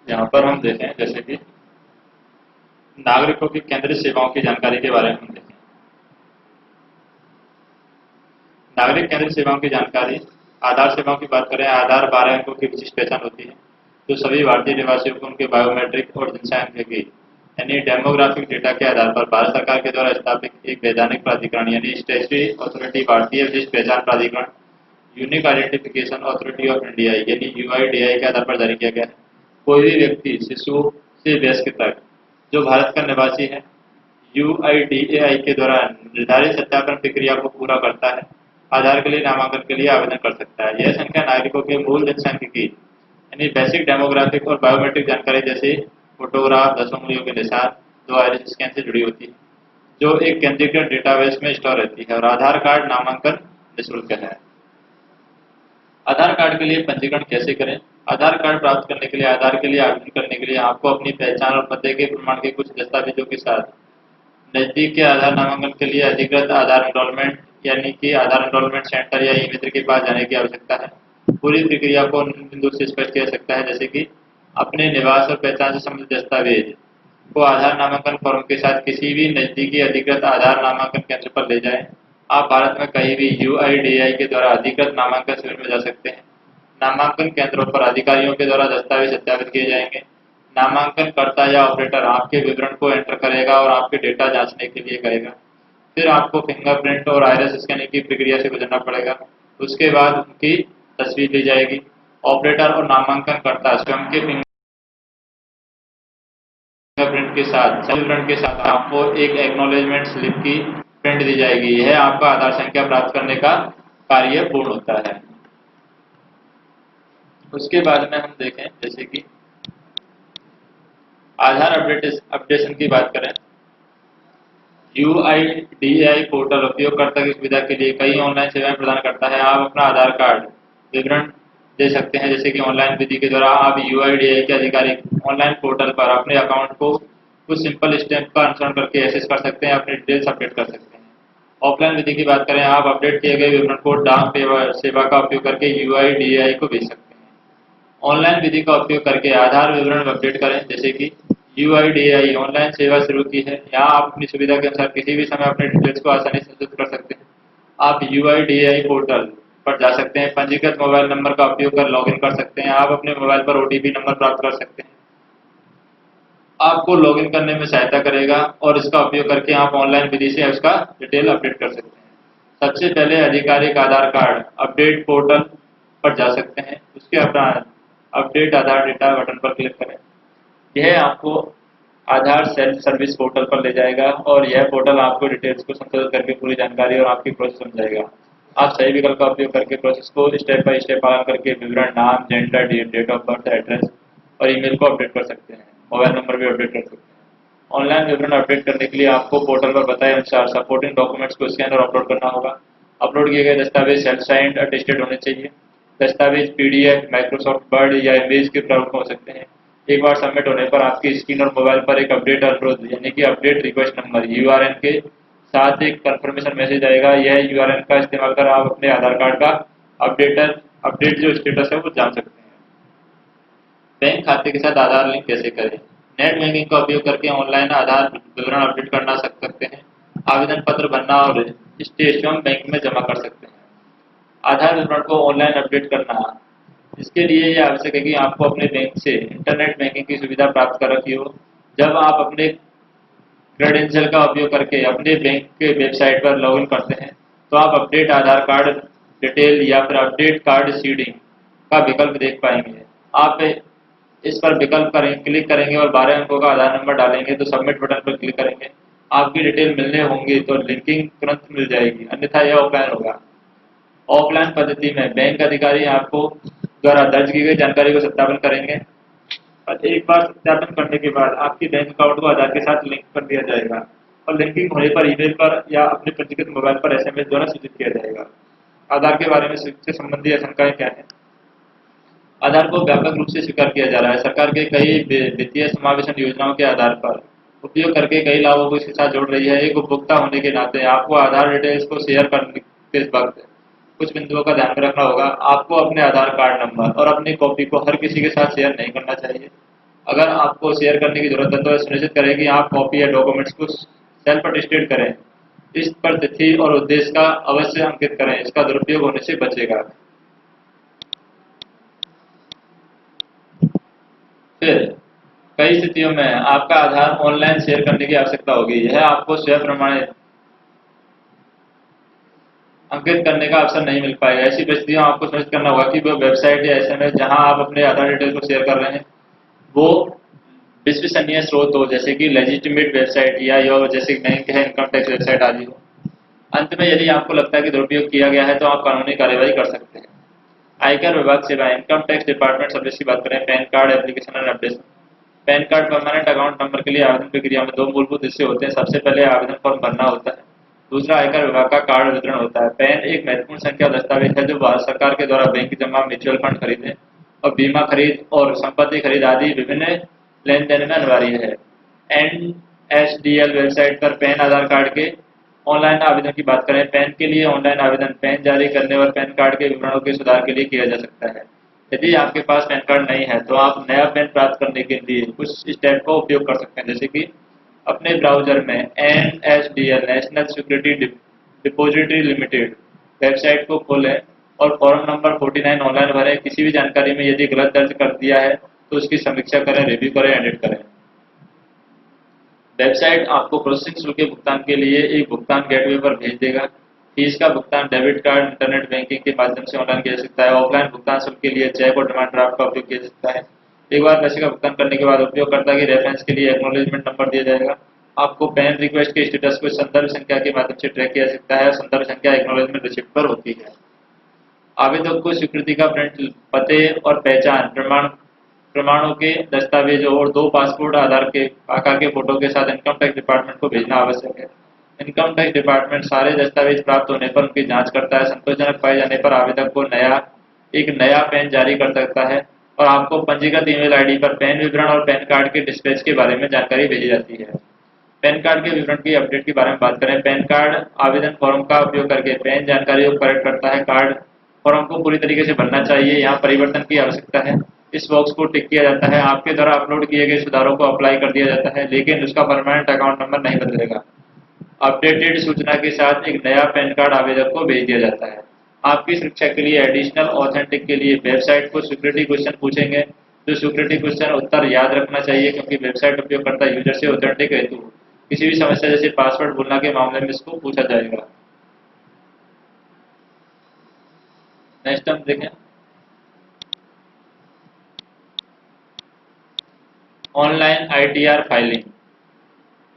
यहाँ पर हम देखें जैसे कि नागरिकों की केंद्रीय सेवाओं की जानकारी के बारे में हम देखें। नागरिक केंद्रीय सेवाओं की जानकारी, आधार सेवाओं की बात करें, आधार 12 अंकों की विशिष्ट पहचान होती है जो सभी भारतीय निवासियों को उनके बायोमेट्रिक और जनसांख्यिकी यानी डेमोग्राफिक डेटा के आधार पर भारत सरकार के द्वारा स्थापित एक वैधानिक प्राधिकरण यानी स्टैट्यूटरी अथॉरिटी भारतीय विशिष्ट पहचान प्राधिकरण unique identification authority of India यानी यूआईडीआई के आधार पर जारी किया गया है। कोई भी व्यक्ति शिशु से वयस्क तक जो भारत का निवासी है यूआईडीएआई के द्वारा निर्धारित सत्यापन प्रक्रिया को पूरा करता है, आधार के लिए नामांकन के लिए आवेदन कर सकता है। यह संख्या नागरिकों के मूल जनसांख्यिकी यानी बेसिक डेमोग्राफिक और बायोमेट्रिक जानकारी जैसे फोटोग्राफ, 10 उंगलियों के निशान, 2 आइरिस स्कैन से जुड़ी होती है, जो एक केंद्रीकृत डेटाबेस में स्टोर रहती है। और आधार कार्ड नामांकन निःशुल्क है। आधार कार्ड के लिए पंजीकरण कैसे करें? आधार कार्ड प्राप्त करने के लिए, आधार के लिए आवेदन करने के लिए आपको अपनी पहचान और पते के प्रमाण के कुछ दस्तावेजों के साथ नजदीक के आधार नामांकन के लिए अधिकृत आधार एनरोलमेंट यानी कि आधार एनरोलमेंट सेंटर या ई मित्र के पास जाने की आवश्यकता है। पूरी प्रक्रिया को निम्न बिंदु से स्पष्ट किया जा सकता है, जैसे कि अपने निवास और पहचान से संबंधित दस्तावेज को आधार नामांकन फॉर्म के साथ किसी भी नजदीकी अधिकृत आधार नामांकन केंद्र पर ले जाएं। आप भारत में कहीं भी यूआईडीआई के द्वारा अधिकृत नामांकन शिविर में जा सकते हैं। नामांकन केंद्रों पर अधिकारियों के द्वारा दस्तावेज सत्यापित किए जाएंगे। नामांकनकर्ता या ऑपरेटर आपके विवरण को एंटर करेगा और आपके डेटा जांचने के लिए कहेगा। फिर आपको फिंगरप्रिंट और आइरिस स्कैनिंग की प्रक्रिया से गुजरना पड़ेगा। उसके बाद उनकी तस्वीर ली जाएगी। ऑपरेटर और नामांकनकर्ता स्वयं के फिंगरप्रिंट के साथ विवरण के साथ आपको एक एक्नॉलेजमेंट स्लिप की प्रिंट दी जाएगी। यह आपका आधार संख्या प्राप्त करने का कार्य पूर्ण होता है। उसके बाद में हम देखें जैसे कि आधार अपडेशन की बात करें, यूआईडीएआई पोर्टल उपयोगकर्ता की सुविधा के लिए कई ऑनलाइन सेवाएं प्रदान करता है। आप अपना आधार कार्ड विवरण दे सकते हैं, जैसे कि ऑनलाइन विधि के द्वारा आप यूआईडीएआई के आधिकारिक ऑनलाइन पोर्टल पर अपने अकाउंट को कुछ सिंपल स्टेप का अनुसरण करके एक्सेस कर सकते हैं, अपने डिटेल्स अपडेट कर सकते हैं। ऑफलाइन विधि की बात करें, आप अपडेट किए गए विवरण को डाक सेवा का उपयोग करके यूआईडीएआई को भेज सकते हैं। ऑनलाइन विधि का उपयोग करके आधार विवरण अपडेट करें, जैसे कि यूआईडीएआई ऑनलाइन सेवा शुरू की है। यहाँ आप अपनी सुविधा के अनुसार किसी भी समय अपने डिटेल्स को आसानी से संशोधित कर सकते हैं। आप यूआईडीएआई पोर्टल पर जा सकते हैं, पंजीकृत मोबाइल नंबर का उपयोग कर लॉगिन कर सकते हैं। आप अपने मोबाइल पर ओटीपी नंबर प्राप्त कर सकते हैं, आपको लॉगिन करने में सहायता करेगा और इसका उपयोग करके आप ऑनलाइन विधि से उसका डिटेल अपडेट कर सकते हैं। सबसे पहले आधिकारिक आधार कार्ड अपडेट पोर्टल पर जा सकते हैं, उसके अपरांत अपडेट आधार डेटा बटन पर क्लिक करें। यह आपको आधार सेल्फ सर्विस पोर्टल पर ले जाएगा और यह पोर्टल आपको डिटेल्स को संशोधित करके पूरी जानकारी और आपकी प्रोसेस समझाएगा। आप सही विकल्प का उपयोग करके प्रोसेस को स्टेप बाय स्टेप पालन करके विवरण, नाम, gender, date of birth, address और ईमेल को अपडेट कर सकते हैं। मोबाइल नंबर भी अपडेट कर सकते हैं। ऑनलाइन विवरण अपडेट करने के लिए आपको पोर्टल पर बताए अनुसार सपोर्टिंग डॉक्यूमेंट्स को स्कैन और अपलोड करना होगा। अपलोड किए गए दस्तावेज सेल्फ साइंड अटेस्टेड होने चाहिए। दस्तावेज पीडीएफ, माइक्रोसॉफ्ट वर्ड या इमेज के प्रारूप हो सकते हैं। एक बार सबमिट होने पर आपकी स्क्रीन और मोबाइल पर एक अपडेट अनुरोध यानी कि अपडेट रिक्वेस्ट नंबर यूआरएन के साथ एक कंफर्मेशन मैसेज आएगा। यह यूआरएन का इस्तेमाल कर आप अपने आधार कार्ड का अपडेट जो स्टेटस है वो जान सकते हैं। बैंक खाते के साथ आधार लिंक कैसे करें? नेट बैंकिंग का उपयोग करके ऑनलाइन आधार विवरण अपडेट करना सकते हैं, आवेदन पत्र भरना और स्टेशन बैंक में जमा कर सकते हैं। आधार विवरण को ऑनलाइन अपडेट करना, इसके लिए यह आवश्यक है कि आपको अपने बैंक से इंटरनेट बैंकिंग की सुविधा प्राप्त कर रखी हो। जब आप अपने क्रेडेंशियल का उपयोग करके अपने बैंक के वेबसाइट पर लॉगिन करते हैं तो आप अपडेट आधार कार्ड डिटेल या फिर अपडेट कार्ड सीडिंग का विकल्प देख पाएंगे। आप इस पर क्लिक करेंगे और 12 अंकों का आधार नंबर डालेंगे तो सबमिट बटन पर क्लिक करेंगे। आपकी डिटेल मिलने होंगी तो लिंकिंग तुरंत मिल जाएगी, अन्यथा यह ऑफलाइन होगा। ऑफलाइन पद्धति में बैंक अधिकारी आपको द्वारा दर्ज की गई जानकारी को सत्यापन करेंगे और एक बार सत्यापन करने के बाद आपके बैंक अकाउंट को आधार के साथ लिंक कर दिया जाएगा और लिंकिंग होने पर ईमेल पर या अपने पंजीकृत मोबाइल पर एसएमएस द्वारा सूचित किया जाएगा। आधार के बारे में से संबंधी आशंकाएं क्या है? आधार को व्यापक रूप से स्वीकार किया जा रहा है। सरकार के कई वित्तीय समावेशन योजनाओं के आधार पर उपयोग करके कई लाभों को इसके साथ जोड़ रही है। एक उपभोक्ता होने के नाते आपको आधार डिटेल्स को शेयर करने के वक्त कुछ बिंदुओं का ध्यान में रखना होगा। आपको अपने आधार कार्ड नंबर और अपनी कॉपी को हर किसी के साथ शेयर नहीं करना चाहिए। अगर आपको शेयर करने की जरूरत है तो सुनिश्चित करें कि आप कॉपी या डॉक्यूमेंट्स को सेल्फ अटेस्टेड करें। इस पर तिथि और उद्देश्य का अवश्य अंकित करें, इसका दुरुपयोग होने से बचेगा। फिर कई स्थितियों में आपका आधार ऑनलाइन शेयर करने की आवश्यकता होगी। यह आपको स्वयं प्रमाणित अंकित करने का अवसर नहीं मिल पाएगा। ऐसी परिस्थितियों में आपको सुनिश्चित करना होगा कि वो वेबसाइट या एसएमएस जहां आप अपने आधार डिटेल को शेयर कर रहे हैं वो विश्वसनीय स्रोत हो, जैसे कि लेजिटिमेट वेबसाइट या योर जैसे बैंक है, इनकम टैक्स वेबसाइट आदि हो। अंत में यदि आपको लगता है कि दुरुपयोग किया गया है तो आप कानूनी कार्यवाही कर सकते हैं। आयकर विभाग सेवा, इनकम टैक्स डिपार्टमेंट सर्विस की बात करें। Pan card application and updation. Pan card permanent account number के लिए आवेदन प्रक्रिया में दो मूलभूत हिस्से होते हैं। सबसे पहले आवेदन फॉर्म भरना होता है, दूसरा आयकर विभाग का कार्ड वितरण होता है। पैन एक महत्वपूर्ण संख्या दस्तावेज है जो भारत सरकार के द्वारा बैंक जमा, म्यूचुअल फंड खरीदने और बीमा खरीद और संपत्ति खरीद आदि विभिन्न लेन देन में अनिवार्य है। NSDL वेबसाइट पर पैन आधार कार्ड के ऑनलाइन आवेदन की बात करें। पैन के लिए ऑनलाइन आवेदन पैन जारी करने और पैन कार्ड के विवरणों के सुधार के लिए किया जा सकता है। यदि आपके पास पैन कार्ड नहीं है तो आप नया पैन प्राप्त करने के लिए कुछ स्टेप का उपयोग कर सकते हैं, जैसे कि अपने ब्राउजर में NSDL national security depository limited website को खोलें और फॉर्म नंबर 49 ऑनलाइन भरें। किसी भी जानकारी में यदि गलत दर्ज कर दिया है तो उसकी समीक्षा करें, रिव्यू करें, एडिट करें। वेबसाइट आपको प्रोसेसिंग शुल्क के भुगतान के लिए एक भुगतान गेटवे पर भेज देगा। फीस का भुगतान डेबिट कार्ड, इंटरनेट बैंकिंग के माध्यम से ऑनलाइन किया जा सकता है। ऑफलाइन भुगतान शुल्क के लिए चेक और डिमांड ड्राफ्ट का उपयोग किया जा सकता है। एक बार पैसे का भुगतान करने के बाद उपयोगकर्ता की रेफरेंस के लिए एक्नॉलेजमेंट नंबर दिया जाएगा। आपको पैन रिक्वेस्ट के स्टेटस को संदर्भ संख्या के माध्यम से ट्रैक किया जा सकता है। संदर्भ संख्या एक्नॉलेजमेंट रिसिप्ट पर होती है। आवेदक को स्वीकृति का प्रिंट, पते और पहचान प्रमाणों के दस्तावेज और दो पासपोर्ट आकार के फोटो के साथ इनकम टैक्स डिपार्टमेंट को भेजना आवश्यक है। इनकम टैक्स डिपार्टमेंट सारे दस्तावेज प्राप्त होने पर उनकी जांच करता है। संतोषजनक पाए जाने पर आवेदक को एक नया पैन जारी कर सकता है और आपको पंजीकृत ईमेल आईडी पर पैन विवरण और पैन कार्ड के डिस्पैच के बारे में जानकारी भेजी जाती है। पैन कार्ड के विवरण की अपडेट के बारे में बात करें। पैन कार्ड आवेदन फॉर्म का उपयोग करके पैन जानकारी को करेक्ट करता है। कार्ड फॉर्म को पूरी तरीके से भरना चाहिए, यहाँ परिवर्तन की आवश्यकता है। इस बॉक्स को टिक किया जाता है। आपके द्वारा अपलोड किए गए सुधारों को अप्लाई कर दिया जाता है, लेकिन उसका परमानेंट अकाउंट नंबर नहीं बदलेगा। अपडेटेड सूचना के साथ एक नया पैन कार्ड आवेदक को भेज दिया जाता है। आपकी सुरक्षा के लिए एडिशनल ऑथेंटिक के लिए वेबसाइट को सिक्योरिटी क्वेश्चन पूछेंगे। जो सिक्योरिटी क्वेश्चन उत्तर याद रखना चाहिए, क्योंकि वेबसाइट उपयोगकर्ता यूजर से ऑथेंटिक हेतु किसी भी समस्या जैसे पासवर्ड भूलना के मामले में इसको पूछा जाएगा। नेक्स्ट हम देखें online ITR filing.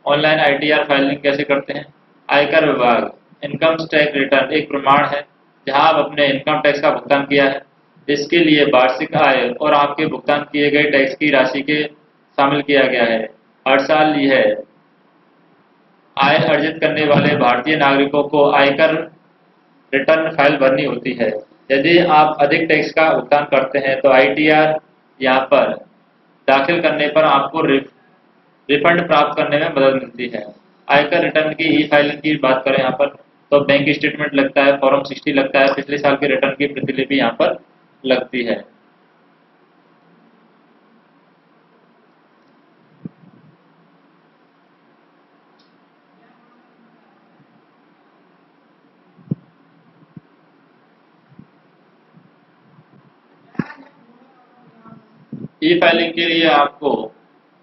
Online ITR filing कैसे करते हैं? आयकर विभाग इनकम टैक्स रिटर्न एक प्रमाण है जहां आप अपने इनकम टैक्स का भुगतान किया है। इसके लिए वार्षिक आय और आपके भुगतान किए गए टैक्स की राशि के शामिल किया गया है। हर साल यह आय अर्जित करने वाले भारतीय नागरिकों को आयकर रिटर्न फाइल भरनी होती है। यदि आप अधिक टैक्स का भुगतान करते हैं तो ITR यहाँ पर दाखिल करने पर आपको रिफंड प्राप्त करने में मदद मिलती है। आयकर रिटर्न की ई फाइलिंग की बात करें यहाँ पर तो बैंक स्टेटमेंट लगता है, फॉर्म 60 लगता है, पिछले साल के रिटर्न की प्रतिलिपि यहाँ पर लगती है। ई फाइलिंग के लिए आपको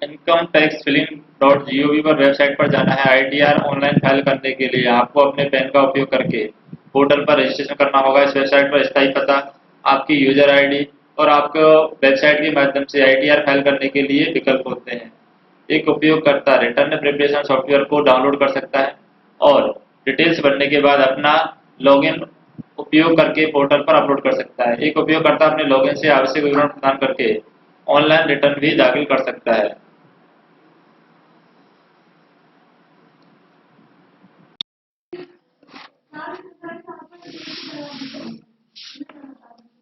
incometaxfiling.gov पर वेबसाइट पर जाना है। ITR ऑनलाइन फाइल करने के लिए आपको अपने पैन का उपयोग करके पोर्टल पर रजिस्ट्रेशन करना होगा। इस वेबसाइट पर स्थायी पता, आपकी यूजर ID और आपको वेबसाइट के माध्यम से ITR फाइल करने के लिए विकल्प होते हैं। एक उपयोगकर्ता रिटर्न प्रिपरेशन सॉफ्टवेयर को डाउनलोड कर सकता है और डिटेल्स भरने के बाद अपना लॉगिन उपयोग करके पोर्टल पर अपलोड कर सकता है। एक उपयोगकर्ता अपने लॉगिन से आवश्यक विवरण प्रदान करके ऑनलाइन रिटर्न भी दाखिल कर सकता है।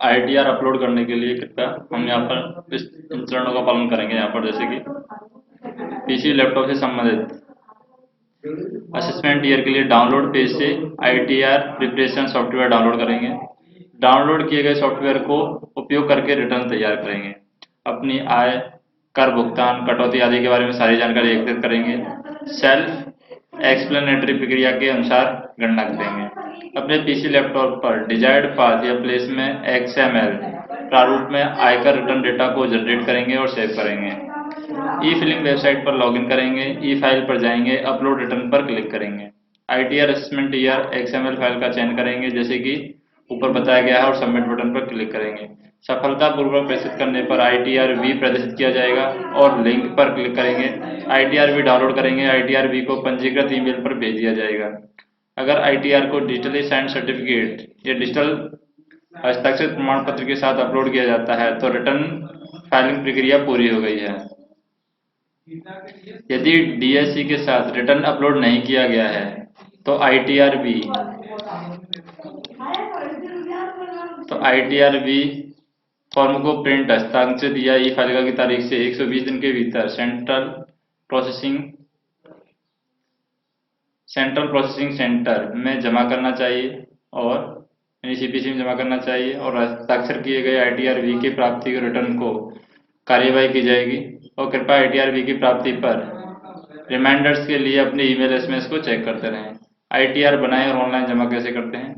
ITR अपलोड करने के लिए कृपया हम यहाँ पर इस इन चरणों का पालन करेंगे। यहाँ पर जैसे कि PC लैपटॉप से संबंधित असेसमेंट ईयर के लिए डाउनलोड पेज से ITR प्रिपरेशन सॉफ्टवेयर डाउनलोड करेंगे। डाउनलोड किए गए सॉफ्टवेयर को उपयोग करके रिटर्न तैयार करेंगे। अपनी आय कर भुगतान, कटौती आदि के बारे में सारी जानकारी एकत्रित करेंगे। सेल्फ एक्सप्लेनेटरी प्रक्रिया के अनुसार गणना करेंगे। अपने पीसी लैपटॉप पर डिजायर्ड पाथ या प्लेस में XML प्रारूप में आयकर रिटर्न डेटा को जनरेट करेंगे और सेव करेंगे। ई फिलिंग वेबसाइट पर लॉगिन करेंगे, ई फाइल पर जाएंगे, अपलोड रिटर्न पर क्लिक करेंगे। ITR assessment year XML file का चयन करेंगे जैसे कि ऊपर बताया गया है और सबमिट बटन पर क्लिक करेंगे। सफलतापूर्वक प्रेषित करने पर ITR-V प्रदर्शित किया जाएगा और लिंक पर क्लिक करेंगे। ITR-V डाउनलोड करेंगे। ITR-V को पंजीकृत ईमेल पर भेज दिया जाएगा। अगर ITR को डिजिटली साइंड सर्टिफिकेट या डिजिटल हस्ताक्षरित प्रमाण पत्र के साथ अपलोड किया जाता है तो रिटर्न फाइलिंग प्रक्रिया पूरी हो गई है। यदि DSC के साथ रिटर्न अपलोड नहीं किया गया है तो ITR-V फॉर्म को प्रिंट, हस्ताक्षरित या ई फाइल की तारीख से 120 दिन के भीतर सेंट्रल प्रोसेसिंग सेंटर में जमा करना चाहिए और CPC में जमा करना चाहिए और हस्ताक्षर किए गए ITR-V की प्राप्ति के रिटर्न को कार्यवाही की जाएगी। और कृपया ITR-V की प्राप्ति पर रिमाइंडर्स के लिए अपने ईमेल SMS को चेक करते रहें। ITR बनाएं और ऑनलाइन जमा कैसे करते हैं।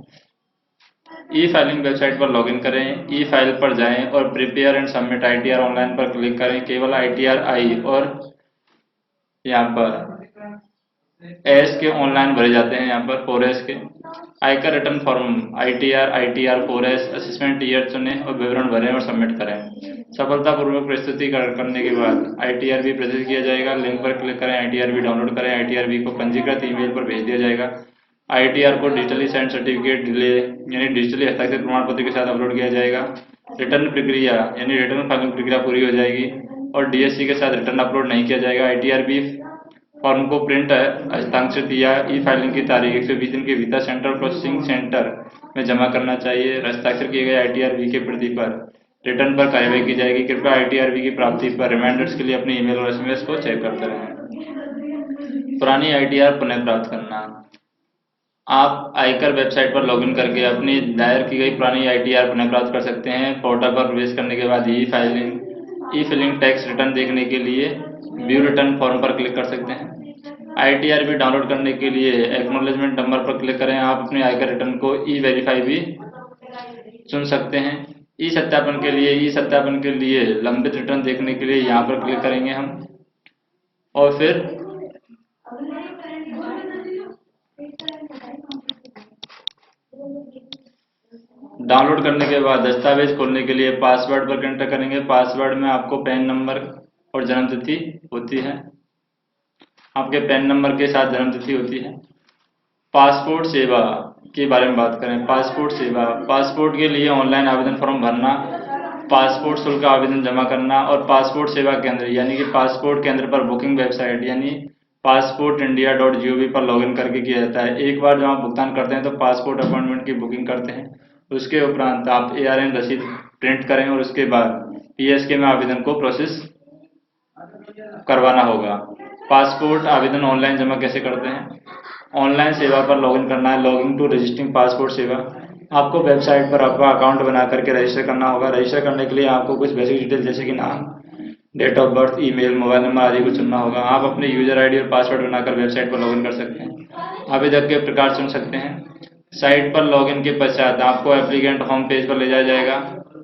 ई फाइलिंग वेबसाइट पर लॉगिन करें, ई फाइल पर जाएं और prepare and submit ITR online पर क्लिक करें। केवल ITR आई और यहाँ पर एस के ऑनलाइन भरे जाते हैं। यहाँ पर 4S के आयकर return form ITR 4S assessment year चुनें और विवरण भरें और सबमिट करें। सफलतापूर्वक प्रस्तुति करने के बाद ITR-V प्रदर्शित किया जाएगा। लिंक पर क्लिक करें, ITR-V डाउनलोड करें। ITR-V को पंजीकृत ईमेल पर भेज दिया जाएगा। ITR को डिजिटली साइंड सर्टिफिकेट डिले यानी डिजिटली हस्ताक्षरित प्रमाण पत्र के साथ अपलोड किया जाएगा। रिटर्न प्रक्रिया यानी रिटर्न फाइलिंग प्रक्रिया पूरी हो जाएगी और DSC के साथ रिटर्न अपलोड नहीं किया जाएगा। ITR-V फॉर्म को प्रिंट, हस्ताक्षरित या ई फाइलिंग की तारीख 120 दिन के भीतर सेंट्रल प्रोसेसिंग सेंटर में जमा करना चाहिए। हस्ताक्षर किए गए ITR-V के प्रति पर रिटर्न पर कार्यवाही की जाएगी। कृपया ITR-V की प्राप्ति पर रिमाइंडर्स के लिए अपने ईमेल और SMS को चेक करते रहें। पुरानी ITR पुनः प्राप्त करना। आप आयकर वेबसाइट पर लॉगिन करके अपनी दायर की गई पुरानी ITR पुनः प्राप्त कर सकते हैं। पोर्टल पर प्रवेश करने के बाद ई फिलिंग टैक्स रिटर्न देखने के लिए व्यू रिटर्न फॉर्म पर क्लिक कर सकते हैं। ITR-V डाउनलोड करने के लिए एक्नॉलेजमेंट नंबर पर क्लिक करें। आप अपने आयकर रिटर्न को E-वेरीफाई भी चुन सकते हैं। ई सत्यापन के लिए लंबित रिटर्न देखने के लिए यहाँ पर क्लिक करेंगे हम और फिर डाउनलोड करने के बाद दस्तावेज खोलने के लिए पासवर्ड पर एंटर करेंगे। पासवर्ड में आपको पैन नंबर और जन्म तिथि होती है। आपके पैन नंबर के साथ जन्म तिथि होती है। पासपोर्ट सेवा के बारे में बात करें। पासपोर्ट सेवा, पासपोर्ट के लिए ऑनलाइन आवेदन फॉर्म भरना, पासपोर्ट शुल्क आवेदन जमा करना और पासपोर्ट सेवा केंद्र यानी कि पासपोर्ट केंद्र पर बुकिंग वेबसाइट यानी passportindia.gov पर लॉगिन करके किया जाता है। एक बार जब आप भुगतान करते हैं तो पासपोर्ट अपॉइंटमेंट की बुकिंग करते हैं। उसके उपरांत आप ARN रसीद प्रिंट करें और उसके बाद PSK में आवेदन को प्रोसेस करवाना होगा। पासपोर्ट आवेदन ऑनलाइन जमा कैसे करते हैं। ऑनलाइन सेवा पर लॉगिन करना है। लॉगिन टू रजिस्टरिंग पासपोर्ट सेवा। आपको वेबसाइट पर आपका अकाउंट बना करके रजिस्टर करना होगा। रजिस्टर करने के लिए आपको कुछ बेसिक डिटेल जैसे कि नाम, date of birth, email, mobile number आदि को चुनना होगा। आप अपने यूजर ID और पासवर्ड बनाकर वेबसाइट पर लॉगिन कर सकते हैं। आवेदक के प्रकार चुन सकते हैं। साइट पर लॉगिन के पश्चात आपको एप्लीकेंट होम पेज पर ले जाया जाएगा।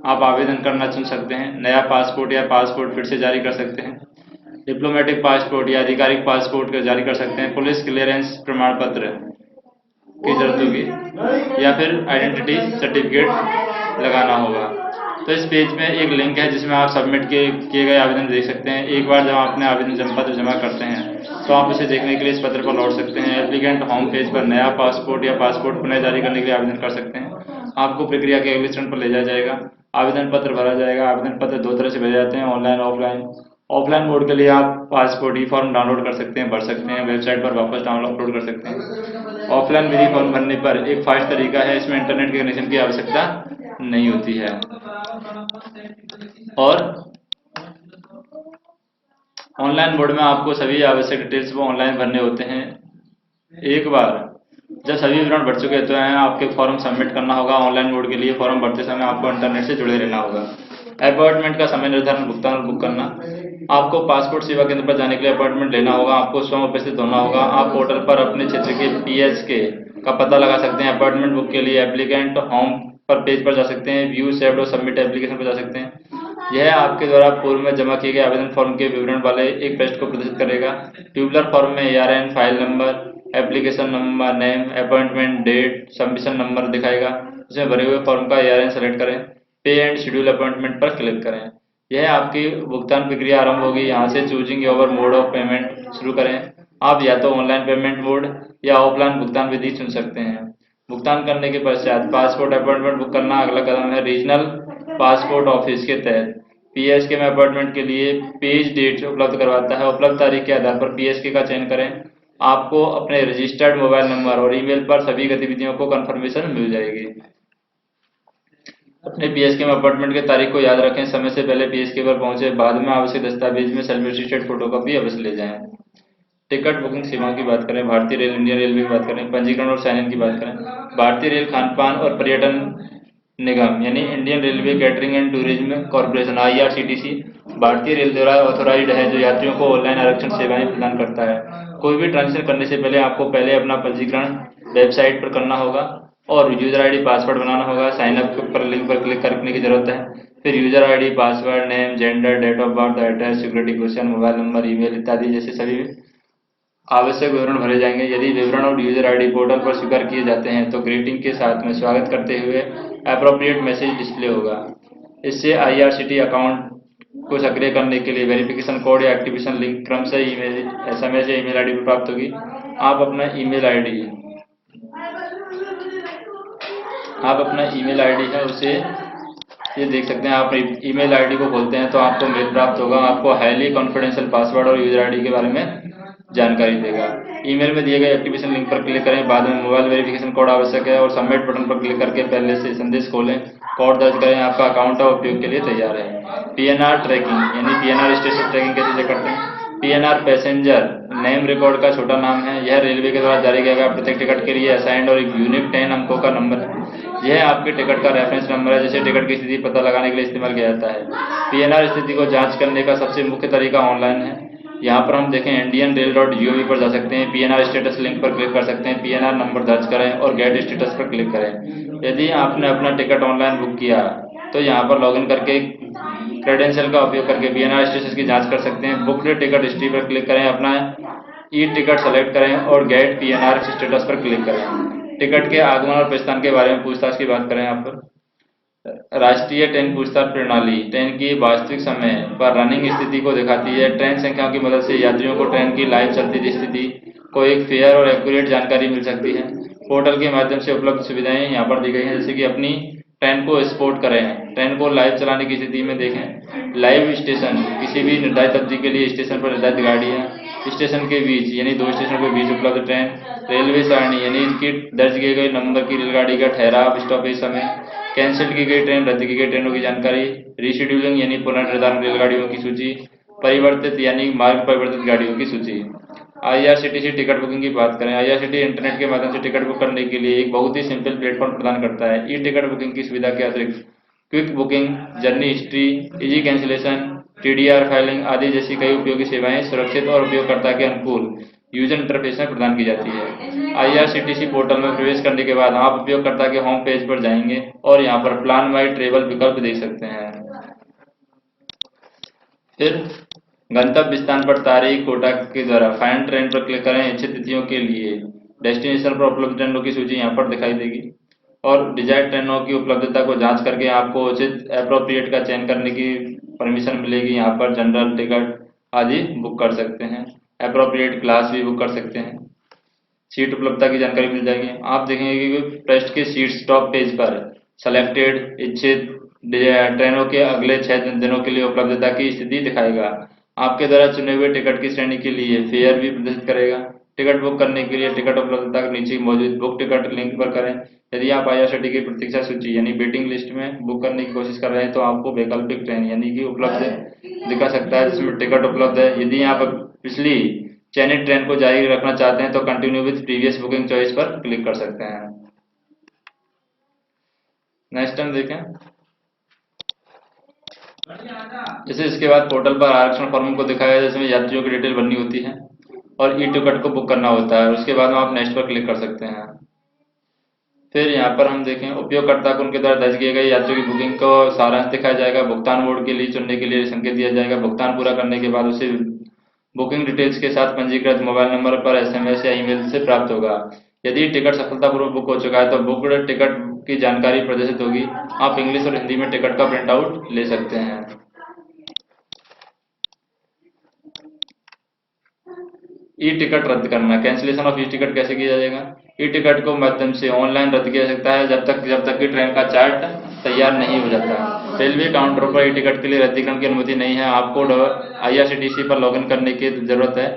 आप आवेदन करना चुन सकते हैं। नया पासपोर्ट या पासपोर्ट फिर से जारी कर सकते हैं। डिप्लोमेटिक पासपोर्ट या आधिकारिक पासपोर्ट जारी कर सकते हैं। पुलिस क्लियरेंस प्रमाण पत्र की जरूरत होगी या फिर आइडेंटिटी सर्टिफिकेट लगाना होगा। तो इस पेज में एक लिंक है जिसमें आप सबमिट किए गए आवेदन देख सकते हैं। एक बार जब आप अपने आवेदन पत्र जमा करते हैं तो आप इसे देखने के लिए इस पत्र पर लौट सकते हैं। एप्लीकेंट होम पेज पर नया पासपोर्ट या पासपोर्ट पुनः जारी करने के लिए आवेदन कर सकते हैं। आपको प्रक्रिया के अगले चरण पर ले जाया जाएगा। आवेदन पत्र भरा जाएगा। आवेदन पत्र दो तरह से भरे जाते हैं, ऑनलाइन ऑफलाइन। ऑफलाइन मोड के लिए आप पासपोर्ट ई फॉर्म डाउनलोड कर सकते हैं, भर सकते हैं, वेबसाइट पर वापस अपलोड कर सकते हैं। ऑफलाइन विधि फॉर्म भरने पर एक फास्ट तरीका है, इसमें इंटरनेट के कनेक्शन की आवश्यकता नहीं होती है और ऑनलाइन मोड में आपको सभी आवश्यक डिटेल्स वो ऑनलाइन भरने होते हैं। एक बार जब सभी विवरण भर चुके तो हैं आपके फॉर्म सबमिट करना होगा। ऑनलाइन मोड के लिए फॉर्म भरते समय आपको इंटरनेट से जुड़े रहना होगा। अपॉइंटमेंट का समय निर्धारण, भुगतान और बुक करना। आपको पासपोर्ट सेवा केंद्र पर जाने के लिए अपॉइंटमेंट लेना होगा, आपको स्वयं उपस्थित होना होगा। आप पोर्टल पर अपने क्षेत्र के पीएचके का पता लगा सकते हैं। अपॉइंटमेंट बुक के लिए एप्लीकेंट होम पर पेज पर जा सकते हैं, व्यू सेव्ड और सबमिट एप्लीकेशन पर जा सकते हैं। यह आपके द्वारा पूर्व में जमा किए गए आवेदन फॉर्म के विवरण वाले एक पृष्ठ को प्रदर्शित करेगा। ट्यूबुलर फॉर्म में ARN, file number, application number, name, appointment date, submission number दिखाएगा। इसमें भरे हुए फॉर्म का ARN सेलेक्ट करें, पे एंड शेड्यूल अपॉइंटमेंट पर क्लिक करें। यह आपकी भुगतान प्रक्रिया आरंभ होगी। यहाँ से choosing your mode of payment शुरू करें। आप या तो ऑनलाइन पेमेंट मोड या ऑफलाइन भुगतान विधि चुन सकते हैं। भुगतान करने के पश्चात पासपोर्ट अपॉइंटमेंट बुक करना अगला कदम है। रीजनल पासपोर्ट ऑफिस के तहत PSK में अपॉइंटमेंट के लिए पेज डेट उपलब्ध करवाता है। उपलब्ध तारीख के आधार पर PSK का चयन करें। आपको अपने रजिस्टर्ड मोबाइल नंबर और ईमेल पर सभी गतिविधियों को कंफर्मेशन मिल जाएगी। अपने PSK में अपॉइंटमेंट की तारीख को याद रखें। समय से पहले PSK पर पहुंचे। बाद में आवश्यक दस्तावेज में सेल्फ अटेस्टेड फोटोकॉपी अवश्य ले जाएं। टिकट बुकिंग सेवाओं की बात करें, भारतीय रेल, इंडियन रेलवे की बात करें, पंजीकरण और साइन इन की बात करें। भारतीय रेल खानपान और पर्यटन निगम यानी Indian railway catering and tourism corporation IRCTC भारतीय रेल द्वारा ऑथोराइज्ड है, जो यात्रियों को ऑनलाइन आरक्षण सेवाएं प्रदान करता है। कोई भी ट्रांजेक्शन करने से पहले आपको पहले अपना पंजीकरण वेबसाइट पर करना होगा और यूजर ID पासवर्ड बनाना होगा। साइन अप पर लिंक पर क्लिक करने की जरूरत है। फिर user ID password, name, gender, date of birth, address, security question, mobile number, email इत्यादि जैसे सभी आवश्यक विवरण भरे जाएंगे। यदि विवरण और यूजर ID पोर्टल पर स्वीकार किए जाते हैं तो ग्रीटिंग के साथ में स्वागत करते हुए अप्रोप्रिएट मैसेज डिस्प्ले होगा। इससे IRCTC अकाउंट को सक्रिय करने के लिए वेरिफिकेशन कोड या एक्टिवेशन लिंक क्रमशः ईमेल, SMS या ईमेल ID पर प्राप्त होगी। आप अपना ईमेल ID है उसे ये देख सकते हैं। आप ईमेल ID को खोलते हैं तो आपको मेल प्राप्त होगा। आपको हाईली कॉन्फिडेंशियल पासवर्ड और यूजर ID के बारे में जानकारी देगा। ईमेल में दिए गए एक्टिवेशन लिंक पर क्लिक करें। बाद में मोबाइल वेरिफिकेशन कोड आवश्यक है और सबमिट बटन पर क्लिक करके पहले से संदेश खोलें, कोड दर्ज करें। आपका अकाउंट उपयोग के लिए तैयार है। PNR ट्रैकिंग यानी PNR स्टेटस ट्रैकिंग कैसे चेक करते हैं। PNR पैसेंजर नेम रिकॉर्ड का छोटा नाम है। यह रेलवे के द्वारा जारी किया गया प्रत्येक टिकट के लिए असाइंड और एक यूनिक 10 अंकों का नंबर है। यह आपके टिकट का रेफरेंस नंबर है, जिसे टिकट की स्थिति पता लगाने के लिए इस्तेमाल किया जाता है। PNR स्थिति को जांच करने का सबसे मुख्य तरीका ऑनलाइन है। यहाँ पर हम देखें indianrail.gov पर जा सकते हैं। PNR स्टेटस लिंक पर क्लिक कर सकते हैं। PNR नंबर दर्ज करें और गेट स्टेटस पर क्लिक करें। यदि आपने अपना टिकट ऑनलाइन बुक किया तो यहाँ पर लॉगिन करके क्रेडेंशियल का उपयोग करके PNR स्टेटस की जांच कर सकते हैं। बुकड टिकट हिस्ट्री पर क्लिक करें, अपना टिकट सेलेक्ट करें और गेट PNR स्टेटस पर क्लिक करें। टिकट के आगमन और प्रस्थान के बारे में पूछताछ की बात करें। यहाँ पर राष्ट्रीय ट्रेन पूछताछ प्रणाली ट्रेन की वास्तविक समय पर रनिंग स्थिति को दिखाती है। ट्रेन संख्याओं की मदद से यात्रियों को ट्रेन की लाइव चलती स्थिति को एक फेयर और एक्यूरेट जानकारी मिल सकती है। पोर्टल के माध्यम से उपलब्ध सुविधाएं यहाँ पर दी गई हैं, जैसे कि अपनी ट्रेन को स्पॉट करें, ट्रेन को लाइव चलाने की स्थिति में देखें। लाइव स्टेशन किसी भी निर्धारित अवधि के लिए स्टेशन पर निर्धारित गाड़ियाँ, स्टेशन के बीच यानी दो स्टेशन के बीच उपलब्ध ट्रेन, रेलवे सारणी यानी इनकी दर्ज किए गए नंबर की रेलगाड़ी का ठहराव, स्टॉपेज समय, कैंसिल की गई ट्रेन, रद्द की गई ट्रेनों की जानकारी, रीशेड्यूलिंग यानी पुनर्निर्धारण रेलगाड़ियों की सूची, परिवर्तित यानी मार्ग परिवर्तित गाड़ियों की सूची। IRCTC टिकट बुकिंग की बात करें। IRCTC इंटरनेट के माध्यम से टिकट बुक करने के लिए एक बहुत ही सिंपल प्लेटफॉर्म प्रदान करता है। टिकट बुकिंग की सुविधा के अतिरिक्त quick booking, journey history, easy cancellation, TDR filing आदि जैसी कई उपयोगी सेवाएं सुरक्षित और उपयोगकर्ता के अनुकूल यूजर इंटरफेस में प्रदान की जाती है। IRCTC पोर्टल में प्रवेश करने के बाद आप उपयोगकर्ता के होम पेज पर जाएंगे और यहाँ पर प्लान माई ट्रेवल विकल्प देख सकते हैं। फिर गंतव्य स्थान पर तारीख कोटा के द्वारा फाइंड ट्रेन पर क्लिक करें। इच्छित तिथियों के लिए डेस्टिनेशन पर उपलब्ध ट्रेनों की सूची यहाँ पर दिखाई देगी और डिजायर्ड ट्रेनों की उपलब्धता को जांच करके आपको उचित अप्रोप्रिएट का चयन करने की परमिशन मिलेगी। यहाँ पर जनरल टिकट आदि बुक कर सकते हैं, अप्रोप्रिएट क्लास भी बुक कर सकते हैं। सीट उपलब्धता की जानकारी मिल जाएगी। आप देखेंगे कि पृष्ठ के सीट स्टॉप पेज पर सेलेक्टेड इच्छित ट्रेनों के अगले 6 दिनों के लिए उपलब्धता की स्थिति दिखाएगा। आपके द्वारा चुने हुए टिकट की श्रेणी के लिए फेयर भी प्रदर्शित करेगा। टिकट बुक करने के लिए टिकट उपलब्धता के नीचे मौजूद बुक टिकट लिंक पर करें। यदि आप IRCTC की प्रतीक्षा सूची यानी वेटिंग लिस्ट में बुक करने की कोशिश कर रहे हैं तो आपको वैकल्पिक ट्रेन यानी कि उपलब्ध दिखा सकता है, जिसमें टिकट उपलब्ध है। यदि आप पिछली चयनित ट्रेन को जारी रखना चाहते हैं तो continue with previous booking choice पर क्लिक कर सकते हैं। नेक्स्ट हम देखें जैसे इसके बाद पोर्टल पर आरक्षण फॉर्म को दिखाया है, जिसमें यात्रियों की डिटेल भरनी होती है और ई टिकट को बुक करना होता है। उसके बाद में आप नेक्स्ट पर क्लिक कर सकते हैं। फिर यहाँ पर हम देखें, उपयोगकर्ता को उनके द्वारा दर्ज किए गए यात्रियों की बुकिंग को सारांश दिखाया जाएगा। भुगतान मोड के लिए चुनने के लिए संकेत दिया जाएगा। भुगतान पूरा करने के बाद उसे बुकिंग डिटेल्स के साथ पंजीकृत मोबाइल नंबर पर एसएमएस या ईमेल से प्राप्त होगा। यदि टिकट सफलतापूर्वक बुक हो चुका है तो बुकड टिकट की जानकारी प्रदर्शित होगी। आप इंग्लिश और हिंदी में टिकट का प्रिंट आउट ले सकते हैं। ई टिकट रद्द करना, कैंसिलेशन ऑफ ई टिकट कैसे किया जाएगा? ई टिकट को माध्यम से ऑनलाइन रद्द किया जा सकता है जब तक कि ट्रेन का चार्ट तैयार नहीं हो जाता। रेलवे काउंटरों पर ई टिकट के लिए रद्दीकरण की अनुमति नहीं है। आपको IRCTC पर लॉगिन करने की जरूरत है।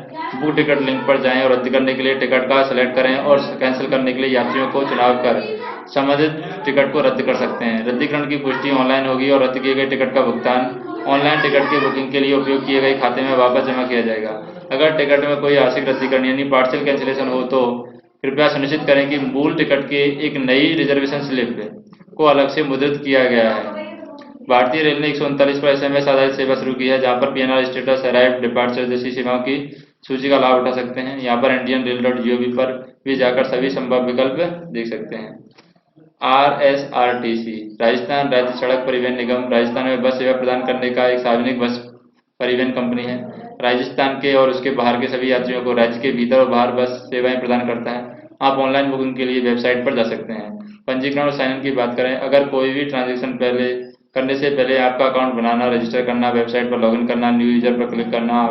बुक टिकट लिंक पर जाएं और रद्द करने के लिए टिकट का सेलेक्ट करें और कैंसिल करने के लिए यात्रियों को चुनाव कर संबंधित टिकट को रद्द कर सकते हैं। रद्दीकरण की पुष्टि ऑनलाइन होगी और रद्द किए गए टिकट का भुगतान ऑनलाइन टिकट की बुकिंग के लिए उपयोग किए गए खाते में वापस जमा किया जाएगा। अगर टिकट में कोई आंशिक रद्दीकरण यानी पार्शियल कैंसिलेशन हो तो कृपया सुनिश्चित करें कि मूल टिकट की एक नई रिजर्वेशन स्लिप को अलग से मुद्रित किया गया है। भारतीय रेल ने 139 पर SMS आधारित सेवा शुरू की है, जहां पर PNR स्टेटस, अराइव, डिपार्चर जैसी सेवाओं की सूची का लाभ उठा सकते हैं। यहाँ पर indianrail.gov पर भी जाकर सभी संभव विकल्प देख सकते हैं। RSRTC, राजस्थान राज्य सड़क परिवहन निगम, राजस्थान में बस सेवा प्रदान करने का एक सार्वजनिक बस परिवहन कंपनी है। राजस्थान के और उसके बाहर के सभी यात्रियों को राज्य के भीतर और बाहर बस सेवाएं प्रदान करता है। आप ऑनलाइन बुकिंग के लिए वेबसाइट पर जा सकते हैं। पंजीकरण और साइन इन की बात करें, अगर कोई भी ट्रांजेक्शन करने से पहले आपका अकाउंट बनाना, रजिस्टर करना, वेबसाइट पर लॉगिन करना, न्यू यूजर पर क्लिक करना,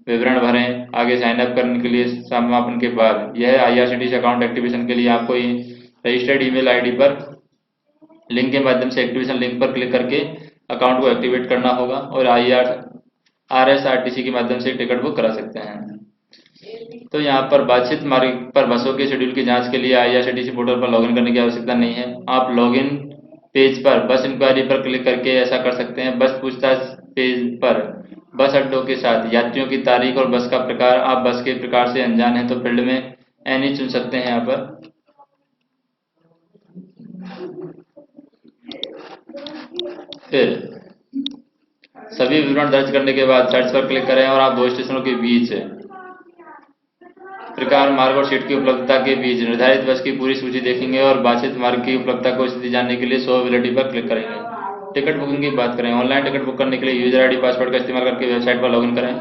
विवरण भरें, आगे साइन अप करने के लिए समापन के बाद यह IRCTC अकाउंट एक्टिवेशन के लिए आपको रजिस्टर्ड ईमेल आईडी पर लिंक के माध्यम से एक्टिवेशन लिंक पर क्लिक करके अकाउंट को एक्टिवेट करना होगा और RSRTC के माध्यम से टिकट बुक करा सकते हैं। तो यहाँ पर बातचीत मार्ग पर बसों के शेड्यूल की जांच के लिए IRCTC पोर्टल पर लॉगिन करने की आवश्यकता नहीं है। आप लॉगिन पेज पर बस इंक्वायरी पर क्लिक करके ऐसा कर सकते हैं। बस पूछताछ पेज पर बस अड्डों के साथ यात्रियों की तारीख और बस का प्रकार, आप बस के प्रकार से अनजान हैं तो फील्ड में एनी चुन सकते हैं। यहाँ पर फिर सभी विवरण दर्ज करने के बाद सर्च पर क्लिक करें और आप दो स्टेशनों के बीच प्रकार, मार्ग और सीट की उपलब्धता के बीच निर्धारित बस की पूरी सूची देखेंगे और बातचीत मार्ग की उपलब्धता को स्थिति जानने के लिए शो अवेलेबिलिटी पर क्लिक करेंगे। टिकट बुकिंग की बात करें, ऑनलाइन टिकट बुक करने के लिए यूजर आईडी पासवर्ड का इस्तेमाल करके वेबसाइट पर लॉगिन करें।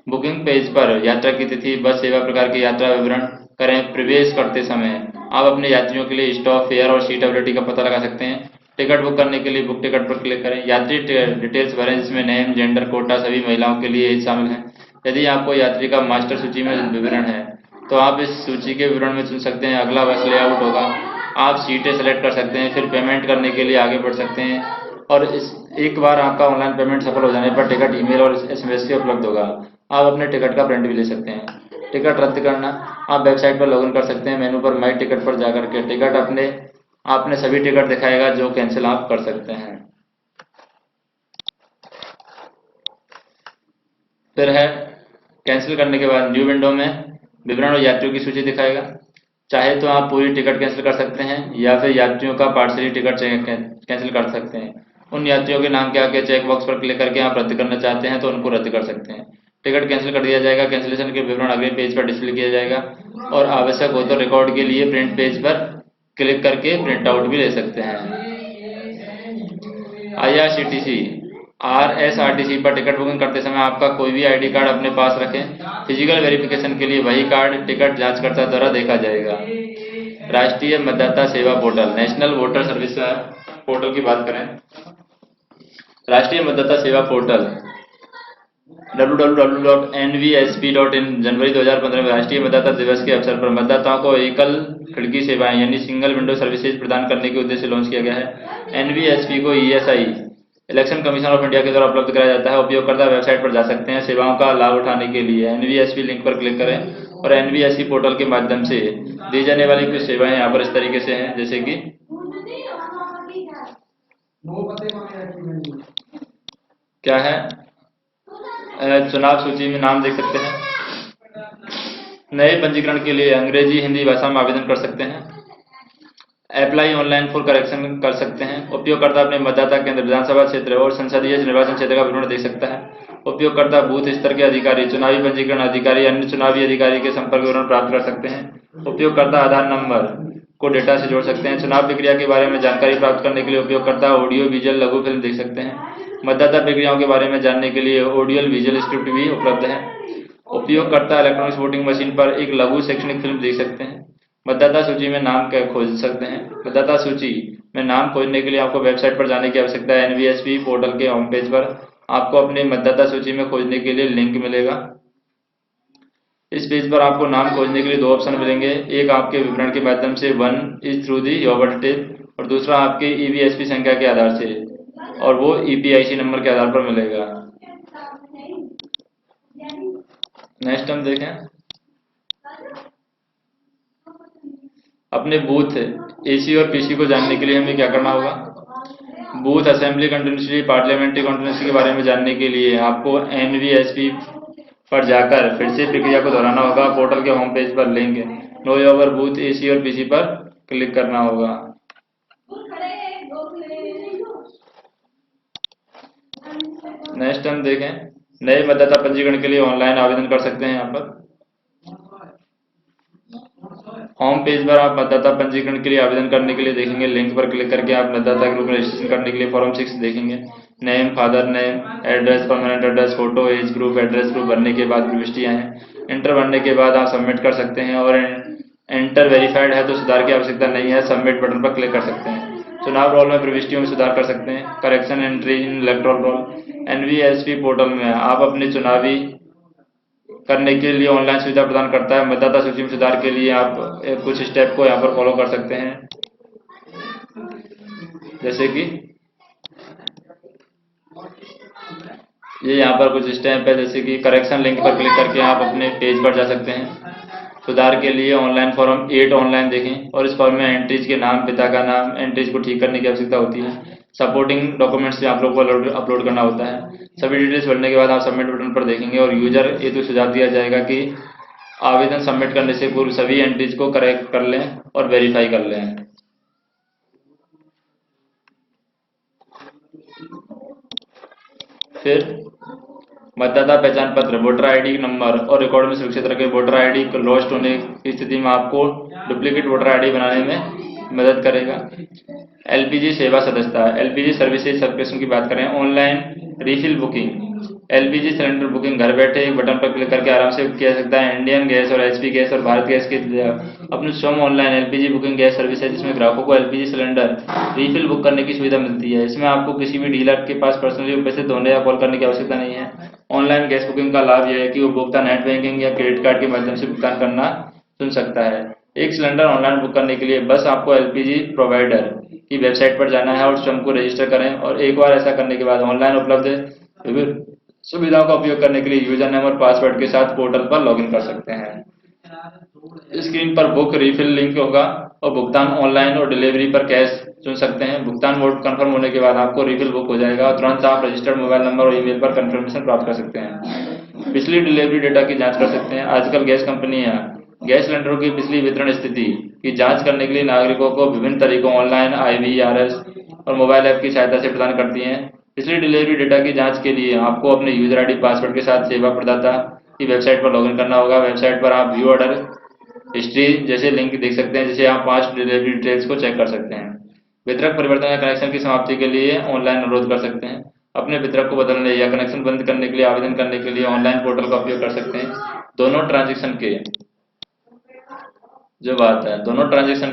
बुकिंग पेज पर यात्रा की तिथि, बस सेवा प्रकार की यात्रा विवरण करें। प्रवेश करते समय आप अपने यात्रियों के लिए स्टॉप, फेयर और सीट अवेलेबिलिटी का पता लगा सकते हैं। टिकट बुक करने के लिए बुक टिकट पर क्लिक करें। यात्री डिटेल्स भरें, जिसमें नेम, जेंडर, कोटा सभी महिलाओं के लिए एज शामिल है। यदि आपको यात्री का मास्टर सूची में विवरण है तो आप इस सूची के विवरण में चुन सकते हैं। अगला बस लेआउट होगा, आप सीटें सेलेक्ट कर सकते हैं। फिर पेमेंट करने के लिए आगे बढ़ सकते हैं और एक बार आपका ऑनलाइन पेमेंट सफल हो जाने पर टिकट ईमेल और SMS से उपलब्ध होगा। आप अपने टिकट का प्रिंट भी ले सकते हैं। टिकट रद्द करना, आप वेबसाइट पर लॉगिन कर सकते हैं। मेनू पर माई टिकट पर जाकर के टिकट आपने सभी टिकट दिखाएगा जो कैंसिल आप कर सकते हैं। फिर है कैंसिल करने के बाद न्यू विंडो में विवरण और यात्रियों की सूची दिखाएगा। चाहे तो आप पूरी टिकट कैंसिल कर सकते हैं या फिर यात्रियों का पार्शियली टिकट कैंसिल कर सकते हैं। उन यात्रियों के नाम के आगे चेक बॉक्स पर क्लिक करके आप रद्द करना चाहते हैं तो उनको रद्द कर सकते हैं। टिकट कैंसिल कर दिया जाएगा। कैंसिलेशन के विवरण अगले पेज पर डिस्प्ले किया जाएगा और आवश्यक हो तो रिकॉर्ड के लिए प्रिंट पेज पर क्लिक करके प्रिंट आउट भी ले सकते हैं। IRCTC RSRTC पर टिकट बुकिंग करते समय आपका कोई भी ID कार्ड अपने पास रखें। फिजिकल वेरिफिकेशन के लिए वही कार्ड टिकट जांचकर्ता द्वारा देखा जाएगा। राष्ट्रीय मतदाता सेवा portal, national voter service portal की बात करें, राष्ट्रीय मतदाता सेवा पोर्टल www.nvsp.in जनवरी 2015 में राष्ट्रीय मतदाता दिवस के अवसर पर मतदाताओं को एकल खिड़की सेवाएं यानी सिंगल विंडो सर्विसेज प्रदान करने के उद्देश्य से लॉन्च किया गया है। NVSP को ESI election commission of India के द्वारा उपलब्ध कराया जाता है। उपयोगकर्ता वेबसाइट पर जा सकते हैं। सेवाओं का लाभ उठाने के लिए NVSP लिंक पर क्लिक करें और NVSP पोर्टल के माध्यम से दी जाने वाली कुछ सेवाएं यहाँ पर इस तरीके से हैं, जैसे कि क्या है, चुनाव सूची में नाम देख सकते हैं। नए पंजीकरण के लिए अंग्रेजी हिंदी भाषा में आवेदन कर सकते हैं। अप्लाई ऑनलाइन फॉर करेक्शन कर सकते हैं। उपयोगकर्ता अपने मतदाता केंद्र, विधानसभा क्षेत्र और संसदीय निर्वाचन क्षेत्र का विवरण देख सकता है। उपयोगकर्ता बूथ स्तर के अधिकारी, चुनावी पंजीकरण अधिकारी, अन्य चुनावी अधिकारी के संपर्क विवरण प्राप्त कर सकते हैं। उपयोगकर्ता आधार नंबर को डेटा से जोड़ सकते हैं। चुनाव प्रक्रिया के बारे में जानकारी प्राप्त करने के लिए उपयोगकर्ता ऑडियो विजुअल लघु फिल्म देख सकते हैं। मतदाता प्रक्रियाओं के बारे में जानने के लिए ऑडियो विजुअल स्क्रिप्ट भी उपलब्ध है। उपयोगकर्ता इलेक्ट्रॉनिक्स वोटिंग मशीन पर एक लघु शैक्षणिक फिल्म देख सकते हैं। मतदाता सूची में नाम खोज सकते हैं। मतदाता सूची में नाम खोजने के लिए आपको वेबसाइट पर जाने की आवश्यकता है। एनवीएसपी पोर्टल के होम पेज पर आपको अपने मतदाता सूची में खोजने के लिए लिंक मिलेगा। इस पेज पर आपको नाम खोजने के लिए दो ऑप्शन मिलेंगे, एक आपके विवरण के माध्यम से, one is through the your detail, और दूसरा आपके ईवीएसपी संख्या के आधार से, और वो ईपीआईसी नंबर के आधार पर मिलेगा। नेक्स्ट हम देखें, अपने बूथ एसी और पीसी को जानने के लिए हमें क्या करना होगा। Booth assembly continuity, parliamentary continuity के बारे में जानने के लिए आपको एनवीएसपी पर जाकर फिर से प्रक्रिया को दोहराना होगा। पोर्टल के होम पेज पर link know your booth AC और पीसी पर क्लिक करना होगा। नेक्स्ट हम देखें, नए मतदाता पंजीकरण के लिए ऑनलाइन आवेदन कर सकते हैं। यहाँ पर होम पेज पर आप मतदाता पंजीकरण के लिए आवेदन करने के लिए देखेंगे, लिंक पर क्लिक करके आप मतदाता के रूप में रजिस्ट्रेशन करने के लिए फॉर्म 6 देखेंगे। Name, father name, address, permanent address, photo, age group, address group भरने के बाद प्रविष्टियां हैं। इंटर भरने के बाद आप सबमिट कर सकते हैं, और एंटर वेरीफाइड है तो सुधार की आवश्यकता नहीं है, सबमिट बटन पर क्लिक कर सकते हैं। चुनाव रोल में प्रविष्टियों में सुधार कर सकते हैं। Correction entry in electoral roll, NVSP portal में आप अपने चुनावी करने के लिए ऑनलाइन सुविधा प्रदान करता है। मतदाता सूची में सुधार के लिए आप कुछ स्टेप को यहाँ पर फॉलो कर सकते हैं, जैसे कि ये यहाँ पर कुछ स्टेप है, जैसे कि करेक्शन लिंक पर क्लिक करके आप अपने पेज पर जा सकते हैं। सुधार के लिए ऑनलाइन फॉर्म 8 ऑनलाइन देखें, और इस फॉर्म में एंट्रीज के नाम, पिता का नाम, एंट्रीज को ठीक करने की आवश्यकता होती है। सपोर्टिंग डॉक्यूमेंट्स आप लोग को अपलोड करना होता है। सभी डिटेल्स भरने के बाद आप सबमिट बटन पर देखेंगे, और यूजर ये तो सुझाव दिया जाएगा कि आवेदन सबमिट करने से पूर्व सभी एंट्रीज को करेक्ट कर लें और वेरीफाई कर लें। फिर मतदाता पहचान पत्र, वोटर आईडी नंबर और रिकॉर्ड में सुरक्षित रखें। वोटर आईडी लॉस्ट होने की स्थिति में आपको डुप्लीकेट वोटर आईडी बनाने में मदद करेगा। एलपीजी सेवा सदस्यता, एलपीजी सर्विसेज सब्सक्रिप्शन की बात करें, online refill booking, LPG cylinder booking घर बैठे एक बटन पर क्लिक करके आराम से किया जा सकता है। इंडियन गैस और एचपी गैस और भारत गैस के अपने स्वयं online LPG booking gas service है, जिसमें ग्राहकों को एलपीजी सिलेंडर रिफिल बुक करने की सुविधा मिलती है। इसमें आपको किसी भी डीलर के पास पर्सनली उपस्थित होने या कॉल करने की आवश्यकता नहीं है। ऑनलाइन गैस बुकिंग का लाभ यह है कि उपभोक्ता नेट बैंकिंग या क्रेडिट कार्ड के माध्यम से भुगतान करना चुन सकता है। एक सिलेंडर ऑनलाइन बुक करने के लिए बस आपको एलपीजी प्रोवाइडर की वेबसाइट पर जाना है और स्वयं को रजिस्टर करें, और एक बार ऐसा करने के बाद ऑनलाइन उपलब्ध सुविधाओं का उपयोग करने के लिए यूजर नेम और पासवर्ड के साथ पोर्टल पर लॉगिन कर सकते हैं। स्क्रीन पर बुक रिफिल लिंक होगा, और भुगतान ऑनलाइन और डिलीवरी पर कैश चुन सकते हैं। भुगतान मोड कंफर्म होने के बाद आपको रिफिल बुक हो जाएगा, और तुरंत आप रजिस्टर्ड मोबाइल नंबर और ईमेल पर कंफर्मेशन प्राप्त कर सकते हैं। पिछली डिलीवरी डेटा की जांच कर सकते हैं। आजकल गैस कंपनियां गैस सिलेंडरों की पिछली वितरण स्थिति की जांच करने के लिए नागरिकों को विभिन्न तरीकों ऑनलाइन, IVRS और मोबाइल ऐप की सहायता से प्रदान करती हैं। पिछली डिलीवरी डेटा की जांच के लिए आपको अपने यूजर आईडी पासवर्ड के साथ सेवा प्रदाता की वेबसाइट पर लॉगिन करना होगा। वेबसाइट पर आप व्यू ऑर्डर हिस्ट्री जैसे लिंक देख सकते हैं, जिसे आप 5 डिलीवरी डिटेल्स को चेक कर सकते हैं। वितरक परिवर्तन या कनेक्शन की समाप्ति के लिए ऑनलाइन अनुरोध कर सकते हैं। अपने वितरक को बदलने या कनेक्शन बंद करने के लिए आवेदन करने के लिए ऑनलाइन पोर्टल का उपयोग कर सकते हैं। दोनों ट्रांजेक्शन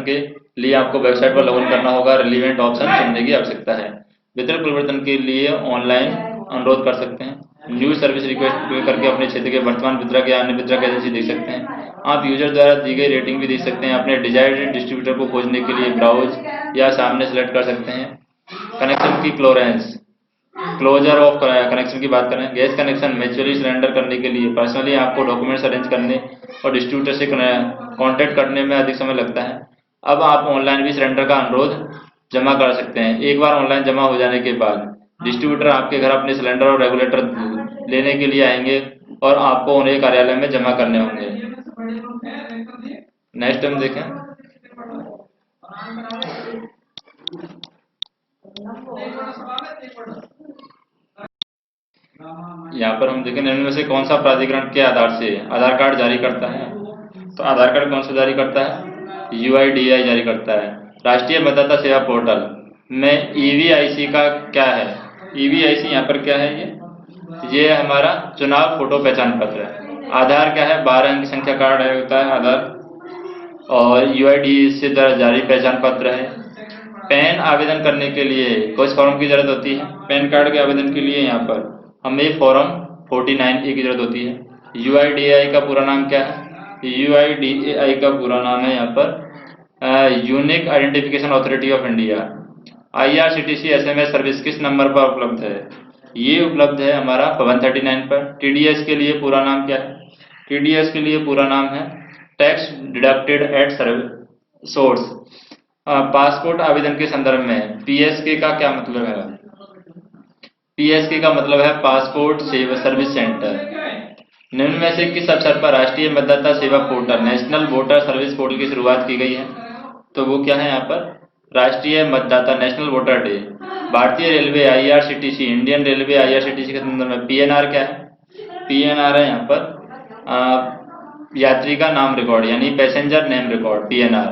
के लिए आपको वेबसाइट पर लॉगिन करना होगा। रिलीवेंट ऑप्शन चुनने की आवश्यकता है। वितरक परिवर्तन के लिए ऑनलाइन अनुरोध कर सकते हैं। न्यू सर्विस रिक्वेस्ट करके अपने क्षेत्र के वर्तमान वितरक या अन्य वितरक एजेंसी देख सकते हैं। आप यूजर द्वारा दी गई रेटिंग भी देख सकते हैं। अपने डिजायर्ड डिस्ट्रीब्यूटर को खोजने के लिए ब्राउज या सामने सेलेक्ट कर सकते हैं। कनेक्शन की क्लोजर ऑफ कनेक्शन की बात करें, गैस कनेक्शन म्यूचुअली सरेंडर करने के लिए पर्सनली आपको डॉक्यूमेंट्स अरेंज करने और डिस्ट्रीब्यूटर से कॉन्टैक्ट करने में अधिक समय लगता है। अब आप ऑनलाइन भी सरेंडर का अनुरोध जमा कर सकते हैं। एक बार ऑनलाइन जमा हो जाने के बाद डिस्ट्रीब्यूटर आपके घर अपने सिलेंडर और रेगुलेटर लेने के लिए आएंगे, और आपको उन्हें कार्यालय में जमा करने होंगे। नेक्स्ट हम देखें, यहाँ पर हम देखें निम्न में से कौन सा प्राधिकरण के आधार से आधार कार्ड जारी करता है। तो आधार कार्ड कौन सा जारी करता है? UIDAI जारी करता है। राष्ट्रीय मतदाता सेवा पोर्टल में EVIC का क्या है? EVIC यहाँ पर क्या है? ये हमारा चुनाव फोटो पहचान पत्र है। आधार क्या है? 12 अंक संख्या कार्ड है, होता है आधार। और UID से द्वारा जारी पहचान पत्र है। पैन आवेदन करने के लिए किस फॉर्म की जरूरत होती है? पैन कार्ड के आवेदन के लिए यहाँ पर हमें फॉर्म 49A की जरूरत होती है। UIDAI का पूरा नाम क्या है? UIDAI का पूरा नाम है यहाँ पर unique identification authority of India. IRCTC SMS service किस नंबर पर उपलब्ध है? ये उपलब्ध है हमारा 139 पर। TDS के लिए पूरा नाम क्या है? TDS के लिए पूरा नाम है tax deducted at source. Passport आवेदन के संदर्भ में PSK का क्या मतलब है? PSK का मतलब है पासपोर्ट सेवा सर्विस सेंटर। निम्न में से किस अवसर पर राष्ट्रीय मतदाता सेवा portal national voter service portal की शुरुआत की गई है? तो वो क्या है यहाँ पर? राष्ट्रीय मतदाता नेशनल वोटर डे। भारतीय railway IRCTC Indian railway IRCTC के संदर्भ में PNR क्या है? PNR है यहाँ पर यात्री का नाम रिकॉर्ड यानी पैसेंजर नेम रिकॉर्ड PNR।